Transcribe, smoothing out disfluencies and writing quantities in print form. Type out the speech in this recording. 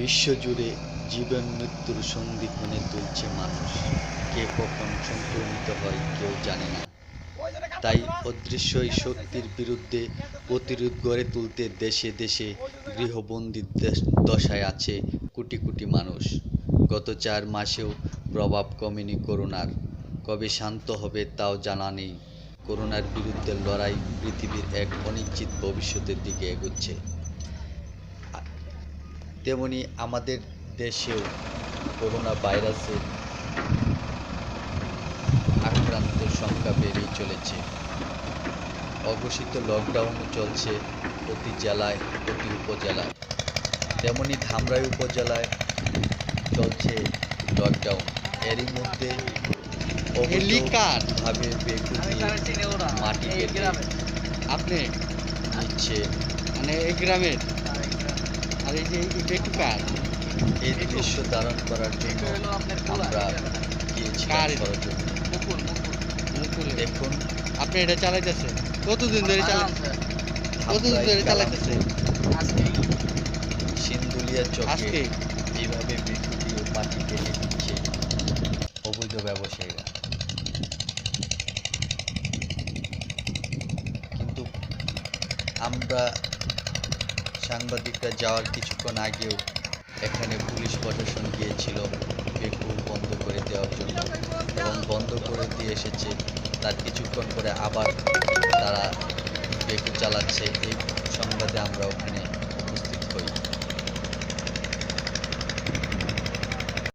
বিশ্বজুড়ে জীবন মৃত্যুর সন্ধিক্ষণে দুলছে মানুষ। কে কখন সংক্রমিত হয় কেউ জানে না। তাই অদৃশ্য এই শক্তির বিরুদ্ধে প্রতিরোধ গড়ে তুলতে দেশে দেশে গৃহবন্দী দশায় আছে কোটি কোটি মানুষ। গত 4 মাসেও প্রভাব কমেনি করোনার। কবে শান্ত হবে তাও জানা নেই। করোনার বিরুদ্ধে লড়াই পৃথিবীর এক অনিশ্চিত ভবিষ্যতের দিকে এগোচ্ছে। তেমনি আমাদের দেশেও করোনা ভাইরাসের আক্রান্তের সংখ্যা বেড়েই চলেছে। অঘোষিত লকডাউনও চলছে প্রতি জেলায়, প্রতি উপজেলায়। তেমনি ধামরাই উপজেলায় চলছে লকডাউন। এরই মধ্যে অবৈধভাবে বেগুন মাটি কেটে আপনি নিচ্ছে। মানে এই গ্রামের আর এই যে বেকু কার এই দৃশ্য ধারণ করার জন্য আমরা গিয়েছিলাম সরজমিনে। মুকুলে দেখুন আপনি এটা চালাইতেছেন কতদিন ধরে চালাইতেছেন? সিন্ধুলিয়া চকে আজকে এইভাবে বিদ্যুৎ মাটি কেটে দিচ্ছে অবৈধ ব্যবসায়ীরা। কিন্তু আমরা সাংবাদিকরা যাওয়ার কিছুক্ষণ আগেও এখানে পুলিশ প্রশাসন গিয়েছিল বেকু বন্ধ করে দেওয়ার জন্য এবং বন্ধ করে দিয়ে এসেছে। তার কিছুক্ষণ পরে আবার তারা বেকু চালাচ্ছে, এই সংবাদে আমরা ওখানে